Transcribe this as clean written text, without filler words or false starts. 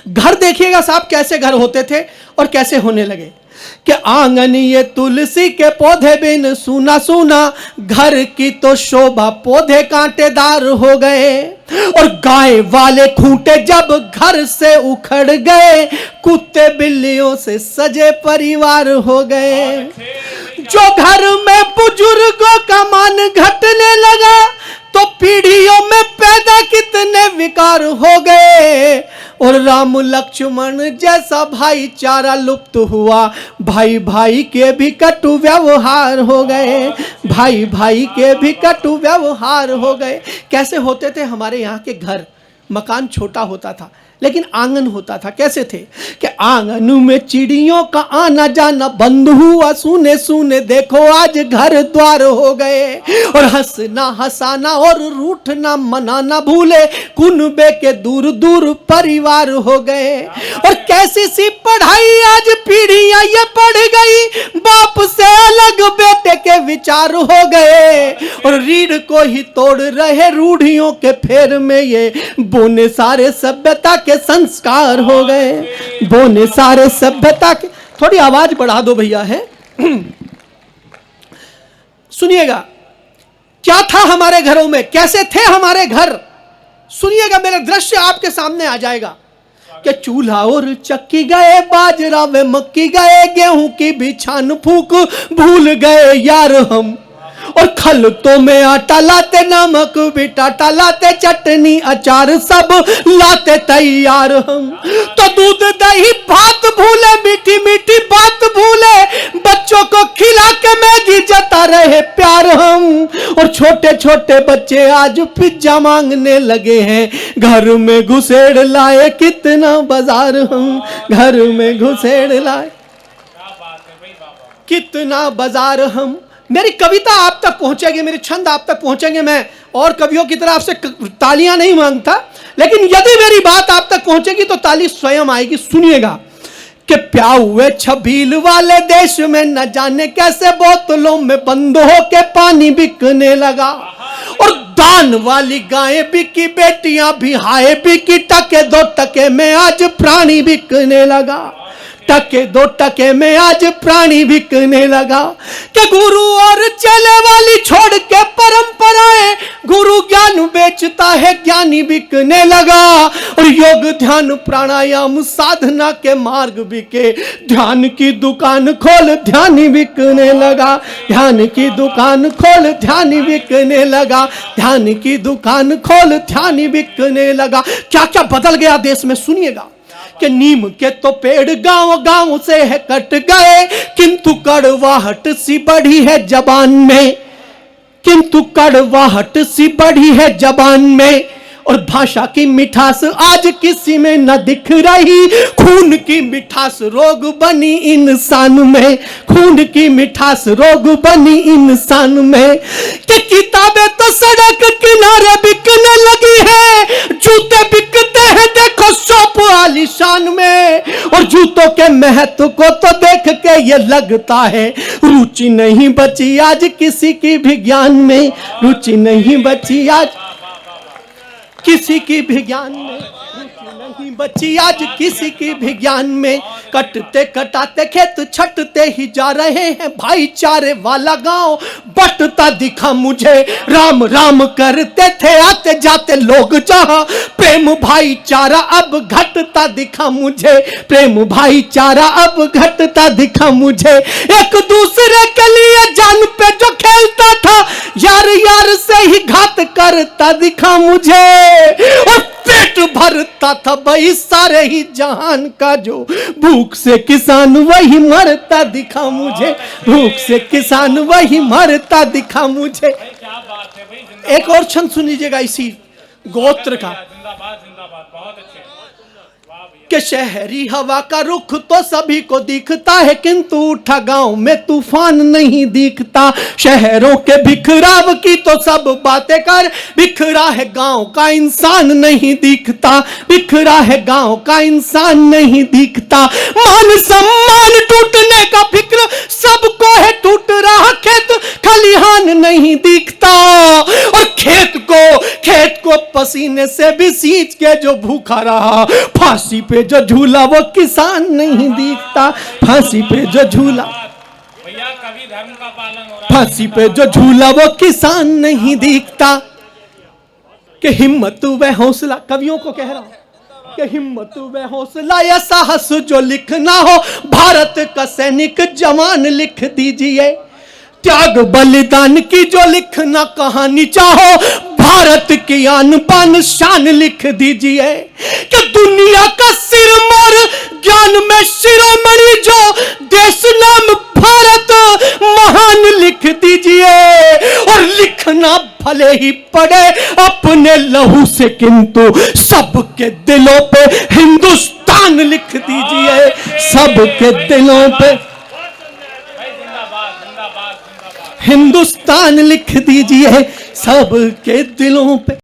घर देखिएगा साहब कैसे घर होते थे और कैसे होने लगे कि आंगन ये तुलसी के पौधे बिन सूना सूना, घर की तो शोभा पौधे कांटेदार हो गए। और गाय वाले खूंटे जब घर से उखड़ गए, कुत्ते बिल्लियों से सजे परिवार हो गए। जो घर में बुजुर्गों का मान घटने लगा, तो पीढ़ियों में पैदा कितने विकार हो गए। और राम लक्ष्मण जैसा भाईचारा लुप्त हुआ, भाई भाई के भी कटु व्यवहार हो गए, भाई भाई के भी कटु व्यवहार हो गए। कैसे होते थे हमारे यहाँ के घर? मकान छोटा होता था लेकिन आंगन होता था। कैसे थे कि आंगन में चिड़ियों का आना जाना बंद हुआ, सूने सूने देखो आज घर द्वार हो गए। और हंसना हंसाना और रूठना मनाना भूले, कुनबे के दूर दूर परिवार हो गए। और कैसी सी पढ़ाई आज पीढ़ियां ये पढ़ गई, बाप से अलग बेटे के विचार हो गए। और रीढ़ को ही तोड़ रहे रूढ़ियों के फेर में ये बोने सारे सभ्यता के संस्कार हो गए, बोने सारे सभ्यता के। थोड़ी आवाज बढ़ा दो भैया है। सुनिएगा क्या था हमारे घरों में, कैसे थे हमारे घर। सुनिएगा, मेरा दृश्य आपके सामने आ जाएगा कि चूल्हा और चक्की गए, बाजरा व मक्की गए, गेहूं की भी छान फूक भूल गए यार हम। और खलतों में आटा लाते, नमक भी टाटा लाते, चटनी अचार सब लाते तैयार हम। तो दूध दही भात भूले, मीठी मीठी बात भूले, बच्चों को खिला के मैगी जता रहे प्यार हम। और छोटे छोटे बच्चे आज पिज्जा मांगने लगे हैं, घर में घुसेड़ लाए कितना बाजार हम, घर में घुसेड़ लाए कितना बाजार हम। मेरी कविता आप तक पहुंचेगी, मेरे छंद आप तक पहुंचेंगे। मैं और कवियों की तरह आपसे तालियां नहीं मांगता, लेकिन यदि मेरी बात आप तक पहुंचेगी तो ताली स्वयं आएगी। सुनिएगा कि प्याऊए छबील वाले देश में न जाने कैसे बोतलों में बंद हो के पानी बिकने लगा। और दान वाली गायें बिकी, बेटियां भी हाय बिकी, टके दो टके में आज प्राणी बिकने लगा, टके दो टके में आज प्राणी बिकने लगा। कि गुरु और चले वाली छोड़ के परंपराएं, गुरु ज्ञान बेचता है ज्ञानी बिकने लगा। और योग ध्यान प्राणायाम साधना के मार्ग बिके, ध्यान की दुकान खोल ध्यानी बिकने लगा, ध्यान की दुकान खोल ध्यानी बिकने लगा, ध्यान की दुकान खोल ध्यानी बिकने लगा। क्या क्या बदल गया देश में, सुनिएगा कि नीम के तो पेड़ गांव गांव से है कट गए, किंतु कड़वाहट सी बढ़ी है जबान में, किंतु कड़वाहट सी बढ़ी है जबान में। और भाषा की मिठास आज किसी में न दिख रही, खून की मिठास रोग बनी इंसान में, खून की मिठास रोग बनी इंसान में। कि किताबें तो सड़क किनारे बिकने लगी है, जूते बिकते हैं देखो शॉप आलीशान में। और जूतों के महत्व को तो देख के ये लगता है, रुचि नहीं बची आज किसी की भी ज्ञान में, रुचि नहीं बची आज किसी की भी ज्ञान में, नहीं बची आज किसी की भी ज्ञान में। कटते कटाते खेत छटते ही जा रहे हैं, भाईचारे वाला गांव बटता दिखा मुझे। राम राम करते थे आते जाते लोग जहां, प्रेम भाईचारा अब घटता दिखा मुझे, प्रेम भाईचारा अब घटता दिखा मुझे। एक दूसरे के लिए जान पे जो खेलता था, यार यार से ही घात करता दिखा मुझे। और पेट भरता था भाई सारे ही जहान का, जो भूख से किसान वही मरता दिखा मुझे, भूख से किसान वही मरता दिखा मुझे। एक और छंद सुन लीजिएगा इसी गोत्र का कि शहरी हवा का रुख तो सभी को दिखता है, किंतु उठा गांव में तूफान नहीं दिखता। शहरों के बिखराव की तो सब बातें कर, बिखरा है गांव का इंसान नहीं दिखता, बिखरा है गांव का इंसान नहीं दिखता। मान सम्मान टूटने का फिक्र सबको है, टूट रहा खेत खलिहान नहीं दिखता। और खेत को पसीने से भी सींच के जो भूखा रहा, फांसी पे जो झूला वो किसान नहीं दिखता, फांसी पे जो झूला, भैया कवि धर्म का पालन हो रहा है। फांसी पे जो झूला वो किसान नहीं दिखता। कि हिम्मत व हौसला, कवियों को कह रहा हूं कि हिम्मत व हौसला या साहस जो लिखना हो, भारत का सैनिक जवान लिख दीजिए। त्याग बलिदान की जो लिखना कहानी चाहो, भारत की आन बान शान लिख दीजिए। कि दुनिया का सिरमौर ज्ञान में शिरोमणि जो देश नाम भारत महान लिख दीजिए। और लिखना भले ही पड़े अपने लहू से, किंतु सबके दिलों पे हिंदुस्तान लिख दीजिए, सबके दिलों पे भाई जिंदाबाद जिंदाबाद जिंदाबाद। हिंदुस्तान लिख दीजिए, सबके दिलों पे।